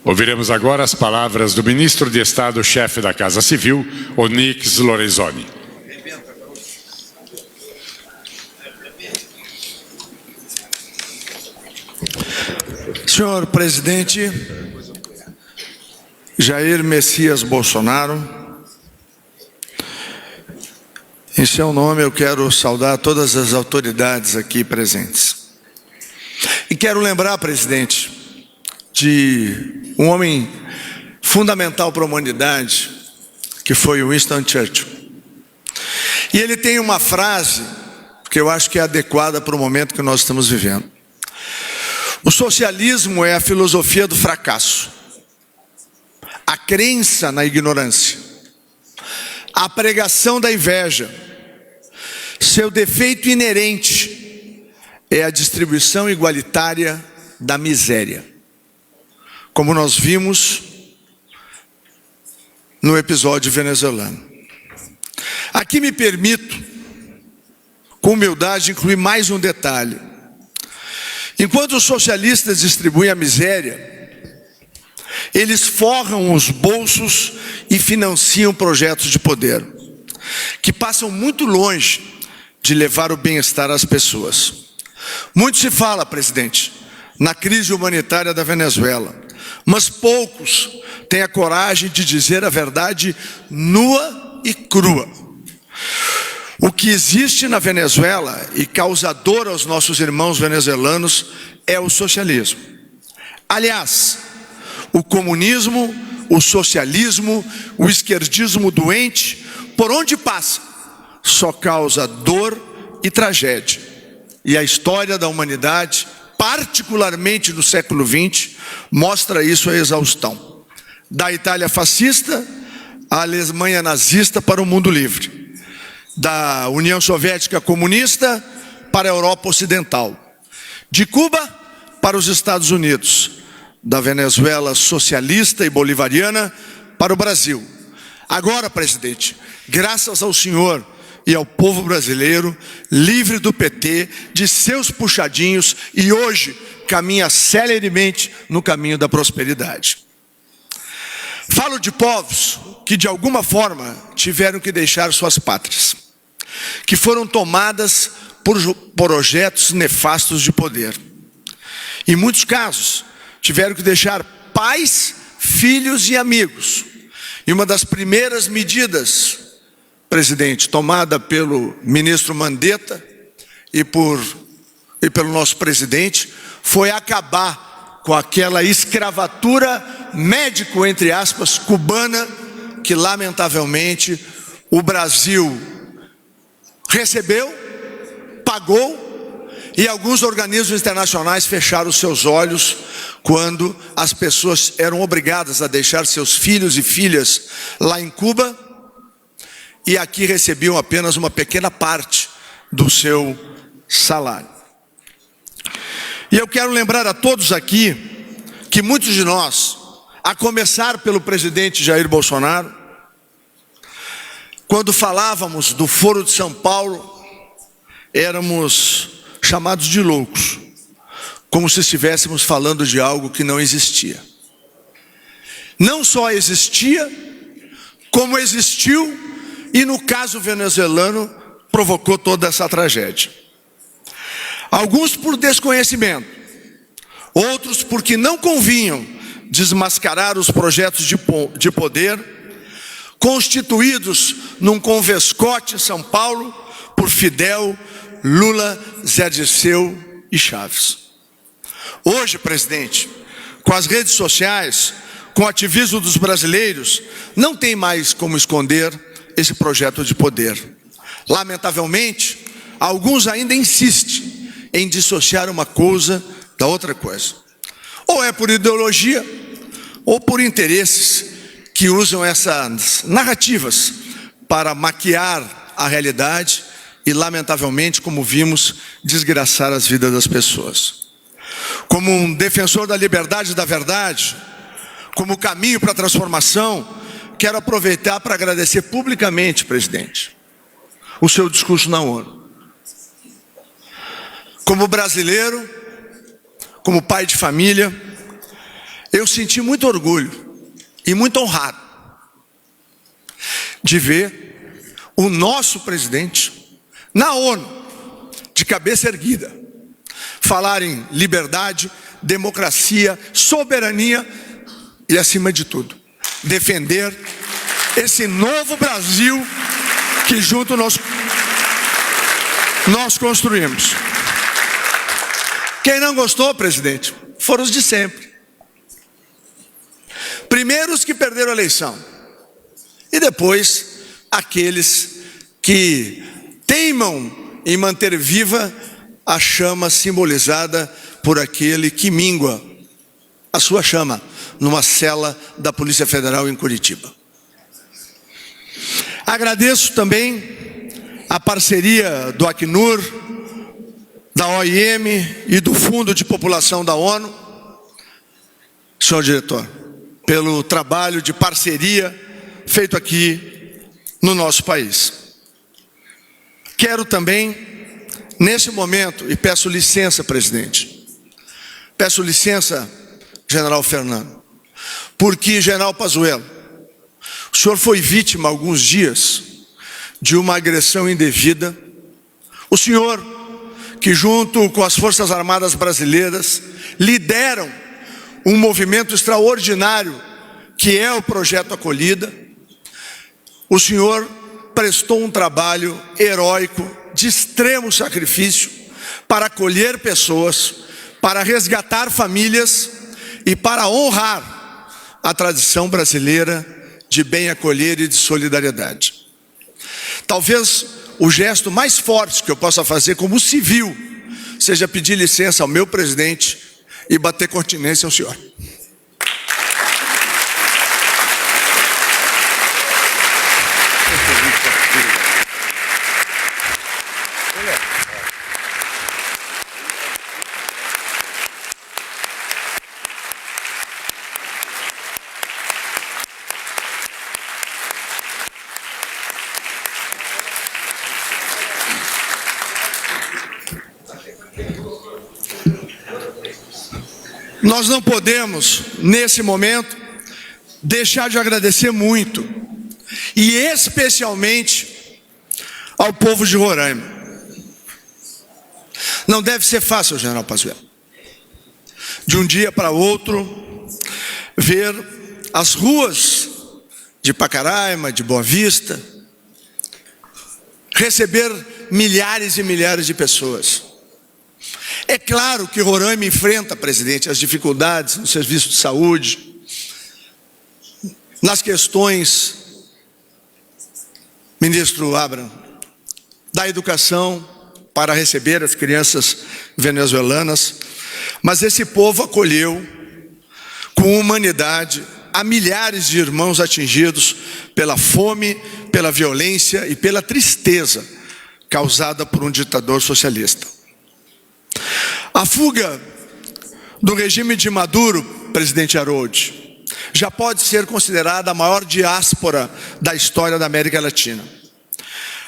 Ouviremos agora as palavras do ministro de Estado, chefe da Casa Civil, Onyx Lorenzoni. Senhor presidente Jair Messias Bolsonaro, em seu nome eu quero saudar todas as autoridades aqui presentes. E quero lembrar, presidente, de um homem fundamental para a humanidade, que foi Winston Churchill. E ele tem uma frase que eu acho que é adequada para o momento que nós estamos vivendo. O socialismo é a filosofia do fracasso, a crença na ignorância, a pregação da inveja. Seu defeito inerente é a distribuição igualitária da miséria, como nós vimos no episódio venezuelano. Aqui me permito, com humildade, incluir mais um detalhe. Enquanto os socialistas distribuem a miséria, eles forram os bolsos e financiam projetos de poder, que passam muito longe de levar o bem-estar às pessoas. Muito se fala, presidente, na crise humanitária da Venezuela, mas poucos têm a coragem de dizer a verdade nua e crua. O que existe na Venezuela e causa dor aos nossos irmãos venezuelanos é o socialismo. Aliás, o comunismo, o socialismo, o esquerdismo doente, por onde passa, só causa dor e tragédia. E a história da humanidade, particularmente no século XX, mostra isso à exaustão. Da Itália fascista à Alemanha nazista para o mundo livre. Da União Soviética comunista para a Europa Ocidental. De Cuba para os Estados Unidos. Da Venezuela socialista e bolivariana para o Brasil. Agora, presidente, graças ao senhor e ao povo brasileiro, livre do PT, de seus puxadinhos, e hoje caminha celeremente no caminho da prosperidade. Falo de povos que de alguma forma tiveram que deixar suas pátrias, que foram tomadas por projetos nefastos de poder. Em muitos casos, tiveram que deixar pais, filhos e amigos. E uma das primeiras medidas, presidente, tomada pelo ministro Mandetta e pelo nosso presidente, foi acabar com aquela escravatura médico, entre aspas, cubana, que lamentavelmente o Brasil recebeu, pagou, e alguns organismos internacionais fecharam seus olhos quando as pessoas eram obrigadas a deixar seus filhos e filhas lá em Cuba e aqui recebiam apenas uma pequena parte do seu salário. E eu quero lembrar a todos aqui que muitos de nós, a começar pelo presidente Jair Bolsonaro, quando falávamos do Foro de São Paulo, éramos chamados de loucos, como se estivéssemos falando de algo que não existia. Não só existia, como existiu, e no caso venezuelano, provocou toda essa tragédia. Alguns por desconhecimento, outros porque não convinham desmascarar os projetos de poder, constituídos num convescote em São Paulo, por Fidel, Lula, Zé Dirceu e Chaves. Hoje, presidente, com as redes sociais, com o ativismo dos brasileiros, não tem mais como esconder esse projeto de poder. Lamentavelmente, alguns ainda insistem em dissociar uma coisa da outra coisa. Ou é por ideologia, ou por interesses que usam essas narrativas para maquiar a realidade e, lamentavelmente, como vimos, desgraçar as vidas das pessoas. Como um defensor da liberdade e da verdade, como caminho para a transformação, quero aproveitar para agradecer publicamente, presidente, o seu discurso na ONU. Como brasileiro, como pai de família, eu senti muito orgulho e muito honrado de ver o nosso presidente na ONU, de cabeça erguida, falar em liberdade, democracia, soberania e, acima de tudo, defender esse novo Brasil que junto nós construímos. Quem não gostou, presidente, foram os de sempre. Primeiro os que perderam a eleição, e depois aqueles que teimam em manter viva a chama simbolizada por aquele que mingua a sua chama numa cela da Polícia Federal em Curitiba. Agradeço também a parceria do Acnur, da OIM e do Fundo de População da ONU, senhor diretor, pelo trabalho de parceria feito aqui no nosso país. Quero também, nesse momento, e peço licença, presidente, peço licença, general Fernando, porque, general Pazuello, o senhor foi vítima há alguns dias de uma agressão indevida. O senhor, que junto com as Forças Armadas Brasileiras lideram um movimento extraordinário que é o Projeto Acolhida, o senhor prestou um trabalho heróico, de extremo sacrifício, para acolher pessoas, para resgatar famílias e para honrar a tradição brasileira de bem acolher e de solidariedade. Talvez o gesto mais forte que eu possa fazer como civil seja pedir licença ao meu presidente e bater continência ao senhor. Nós não podemos, nesse momento, deixar de agradecer muito, e especialmente ao povo de Roraima. Não deve ser fácil, general Pazuello, de um dia para outro, ver as ruas de Pacaraima, de Boa Vista, receber milhares e milhares de pessoas. É claro que Roraima enfrenta, presidente, as dificuldades no serviço de saúde, nas questões, ministro Abraham, da educação para receber as crianças venezuelanas, mas esse povo acolheu com humanidade a milhares de irmãos atingidos pela fome, pela violência e pela tristeza causada por um ditador socialista. A fuga do regime de Maduro, presidente Harold, já pode ser considerada a maior diáspora da história da América Latina.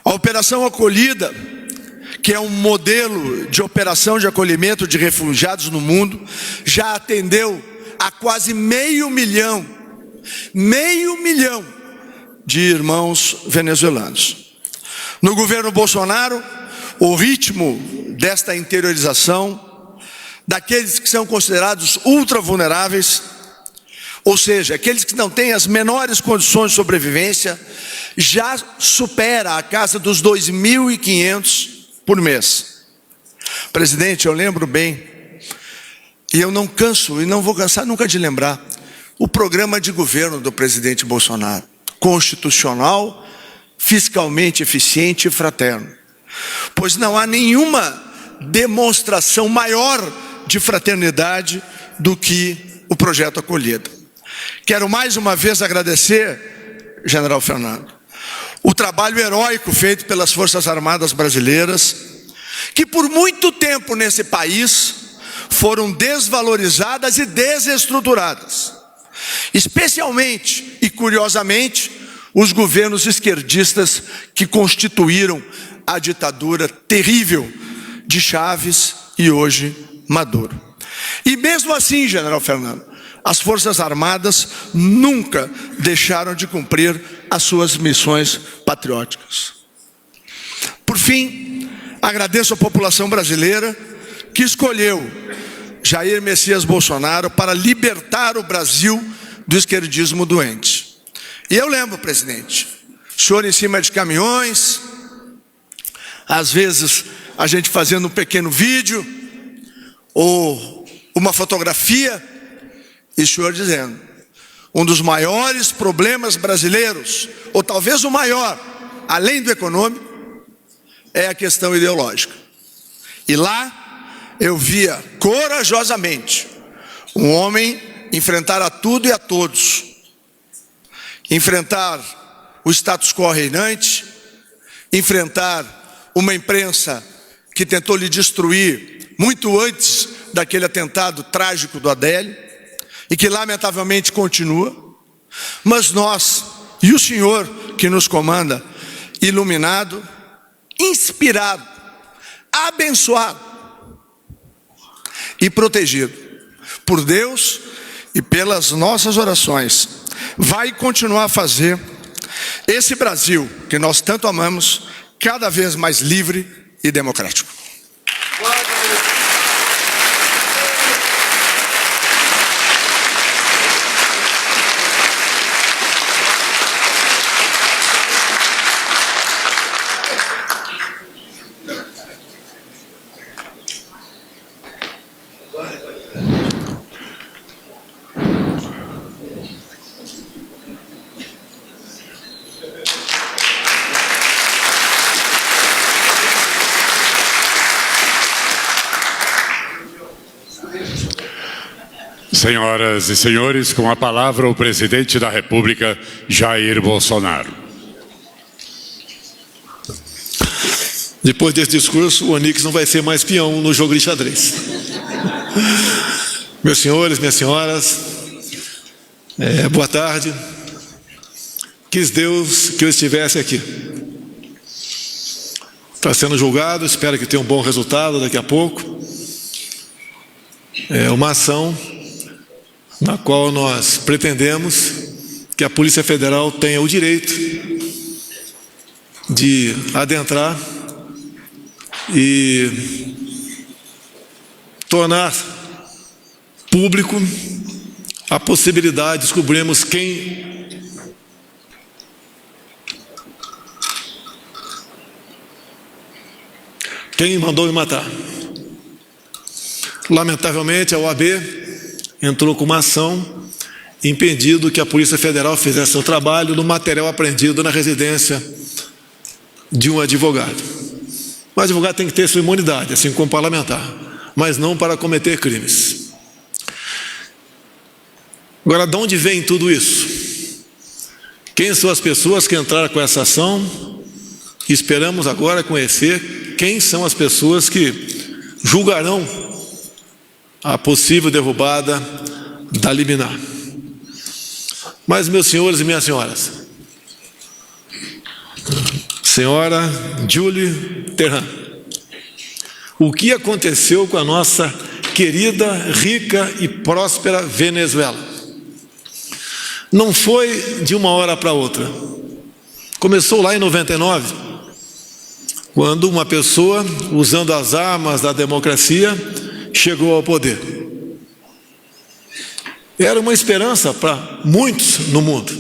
A Operação Acolhida, que é um modelo de operação de acolhimento de refugiados no mundo, já atendeu a quase meio milhão de irmãos venezuelanos. No governo Bolsonaro, o ritmo desta interiorização daqueles que são considerados ultra vulneráveis, ou seja, aqueles que não têm as menores condições de sobrevivência, já supera a casa dos 2.500 por mês. Presidente, eu lembro bem, e eu não canso e não vou cansar nunca de lembrar, o programa de governo do presidente Bolsonaro, constitucional, fiscalmente eficiente e fraterno. Pois não há nenhuma demonstração maior de fraternidade do que o Projeto Acolhida. Quero mais uma vez agradecer, general Fernando, o trabalho heróico feito pelas Forças Armadas Brasileiras, que por muito tempo nesse país foram desvalorizadas e desestruturadas, especialmente e curiosamente os governos esquerdistas que constituíram a ditadura terrível de Chávez e hoje Maduro. E mesmo assim, general Fernando, as Forças Armadas nunca deixaram de cumprir as suas missões patrióticas. Por fim, agradeço à população brasileira que escolheu Jair Messias Bolsonaro para libertar o Brasil do esquerdismo doente. E eu lembro, presidente, o senhor em cima de caminhões, às vezes a gente fazendo um pequeno vídeo ou uma fotografia, e o senhor dizendo: um dos maiores problemas brasileiros, ou talvez o maior, além do econômico, é a questão ideológica. E lá eu via corajosamente um homem enfrentar a tudo e a todos, enfrentar o status quo reinante, enfrentar uma imprensa que tentou lhe destruir muito antes daquele atentado trágico do Adélio, e que lamentavelmente continua. Mas nós, e o senhor que nos comanda, iluminado, inspirado, abençoado e protegido por Deus e pelas nossas orações, vai continuar a fazer esse Brasil que nós tanto amamos cada vez mais livre e democrático. Senhoras e senhores, com a palavra o presidente da República, Jair Bolsonaro. Depois desse discurso, o Onix não vai ser mais peão no jogo de xadrez. Meus senhores, minhas senhoras, boa tarde. Quis Deus que eu estivesse aqui. Está sendo julgado, espero que tenha um bom resultado daqui a pouco. É uma ação na qual nós pretendemos que a Polícia Federal tenha o direito de adentrar e tornar público a possibilidade de descobrirmos quem mandou me matar. Lamentavelmente, a OAB entrou com uma ação impedindo que a Polícia Federal fizesse seu trabalho no material apreendido na residência de um advogado. O advogado tem que ter sua imunidade, assim como parlamentar, mas não para cometer crimes. Agora, de onde vem tudo isso? Quem são as pessoas que entraram com essa ação? Esperamos agora conhecer quem são as pessoas que julgarão a possível derrubada da liminar. Mas, meus senhores e minhas senhoras, senhora Julie Terran, o que aconteceu com a nossa querida, rica e próspera Venezuela? Não foi de uma hora para outra. Começou lá em 99, quando uma pessoa, usando as armas da democracia, chegou ao poder. Era uma esperança para muitos no mundo,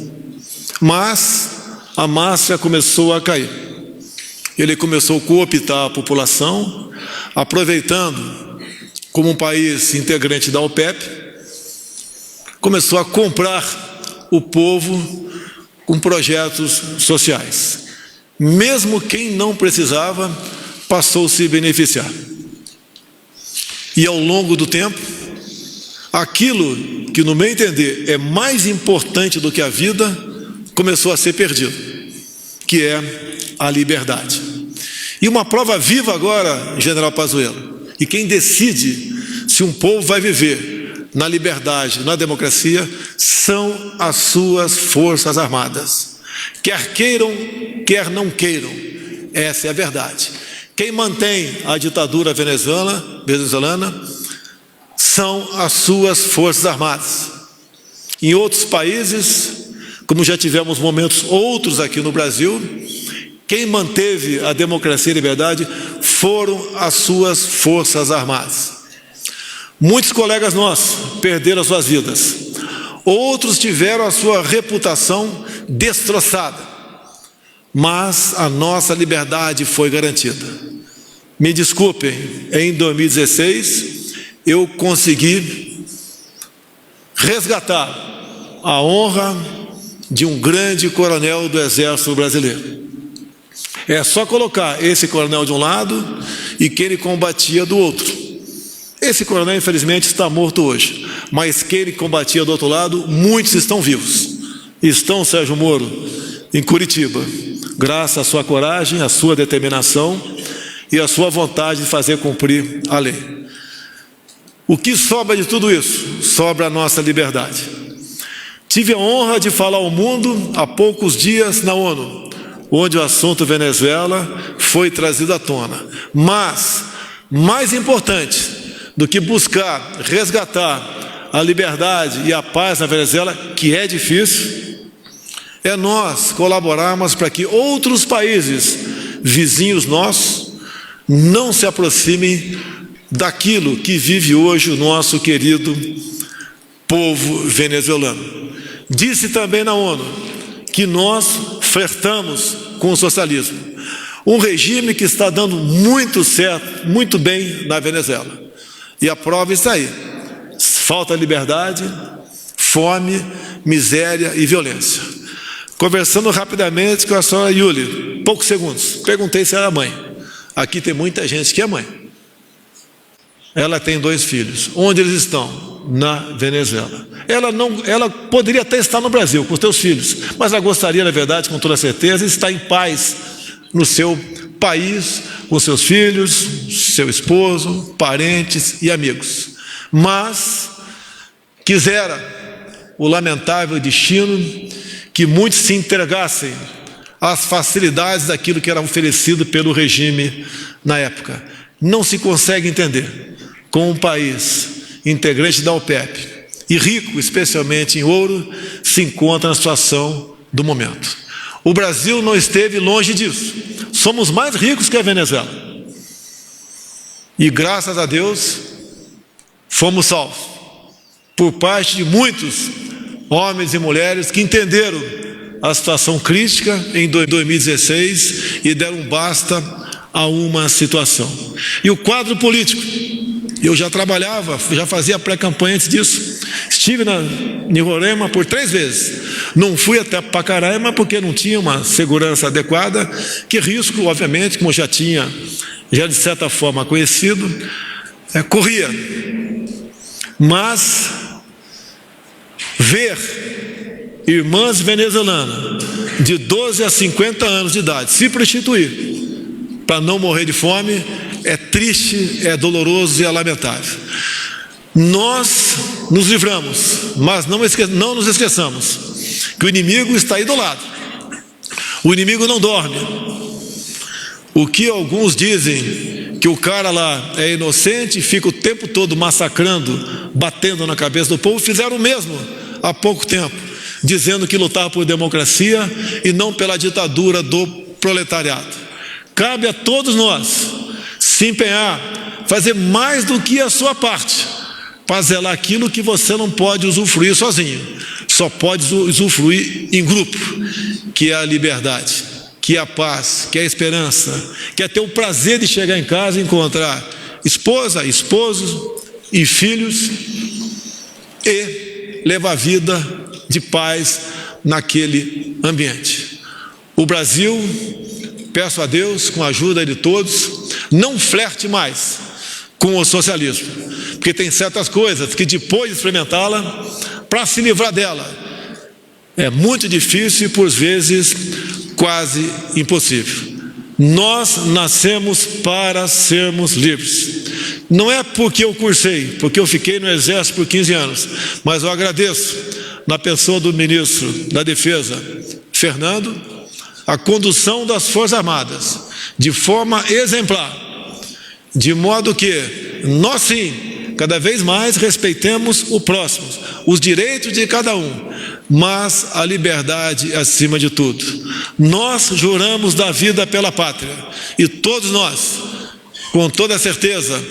mas a máscara começou a cair. Ele começou a cooptar a população, aproveitando como um país integrante da OPEP, começou a comprar o povo com projetos sociais. Mesmo quem não precisava, passou a se beneficiar. E ao longo do tempo, aquilo que, no meu entender, é mais importante do que a vida, começou a ser perdido, que é a liberdade. E uma prova viva agora, General Pazuello, e quem decide se um povo vai viver na liberdade, na democracia, são as suas Forças Armadas. Quer queiram, quer não queiram, essa é a verdade. Quem mantém a ditadura venezuelana são as suas Forças Armadas. Em outros países, como já tivemos momentos outros aqui no Brasil, quem manteve a democracia e a liberdade foram as suas forças armadas. Muitos colegas nossos perderam as suas vidas. Outros tiveram a sua reputação destroçada. Mas a nossa liberdade foi garantida. Me desculpem, em 2016, eu consegui resgatar a honra de um grande coronel do Exército Brasileiro. É só colocar esse coronel de um lado e quem ele combatia do outro. Esse coronel, infelizmente, está morto hoje, mas quem ele combatia do outro lado, muitos estão vivos. Estão, Sérgio Moro, em Curitiba, graças à sua coragem, à sua determinação e à sua vontade de fazer cumprir a lei. O que sobra de tudo isso? Sobra a nossa liberdade. Tive a honra de falar ao mundo há poucos dias na ONU, onde o assunto Venezuela foi trazido à tona. Mas, mais importante do que buscar resgatar a liberdade e a paz na Venezuela, que é difícil, é nós colaborarmos para que outros países vizinhos nossos não se aproximem daquilo que vive hoje o nosso querido povo venezuelano. Disse também na ONU que nós flertamos com o socialismo, um regime que está dando muito certo, muito bem na Venezuela. E a prova está aí: falta de liberdade, fome, miséria e violência. Conversando rapidamente com a senhora Yuli, poucos segundos, perguntei se era mãe. Aqui tem muita gente que é mãe. Ela tem 2 filhos. Onde eles estão? Na Venezuela. Ela poderia até estar no Brasil com os seus filhos, mas ela gostaria, na verdade, com toda certeza, de estar em paz no seu país, com seus filhos, seu esposo, parentes e amigos. Mas quisera o lamentável destino que muitos se entregassem às facilidades daquilo que era oferecido pelo regime na época. Não se consegue entender como um país integrante da OPEP e rico, especialmente em ouro, se encontra na situação do momento. O Brasil não esteve longe disso. Somos mais ricos que a Venezuela. E graças a Deus, fomos salvos por parte de muitos homens e mulheres que entenderam a situação crítica em 2016 e deram basta a uma situação. E o quadro político, eu já trabalhava, já fazia pré-campanha antes disso. Estive em Roraima por 3 vezes. Não fui até Pacaraima porque não tinha uma segurança adequada, que risco, obviamente, como já tinha, já de certa forma conhecido, corria. Mas ver irmãs venezuelanas de 12 a 50 anos de idade se prostituir para não morrer de fome é triste, é doloroso e é lamentável. Nós nos livramos, mas não nos esqueçamos que o inimigo está aí do lado. O inimigo não dorme. O que alguns dizem que o cara lá é inocente e fica o tempo todo massacrando, batendo na cabeça do povo, fizeram o mesmo há pouco tempo, dizendo que lutava por democracia e não pela ditadura do proletariado. Cabe a todos nós se empenhar, fazer mais do que a sua parte, para zelar aquilo que você não pode usufruir sozinho, só pode usufruir em grupo, que é a liberdade, que é a paz, que é a esperança, que é ter o prazer de chegar em casa e encontrar esposa, esposos e filhos e levar a vida de paz naquele ambiente. O Brasil, peço a Deus, com a ajuda de todos, não flerte mais com o socialismo, porque tem certas coisas que depois de experimentá-la, para se livrar dela, é muito difícil e por vezes quase impossível. Nós nascemos para sermos livres. Não é porque eu cursei, porque eu fiquei no Exército por 15 anos, mas eu agradeço, na pessoa do ministro da Defesa, Fernando, a condução das Forças Armadas de forma exemplar, de modo que nós sim cada vez mais respeitemos o próximo, os direitos de cada um, mas a liberdade acima de tudo. Nós juramos dar vida pela pátria, e todos nós, com toda certeza,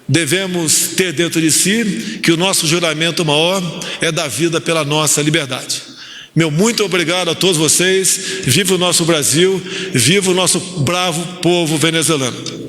devemos ter dentro de si que o nosso juramento maior é dar vida pela nossa liberdade. Meu muito obrigado a todos vocês. Viva o nosso Brasil, viva o nosso bravo povo venezuelano.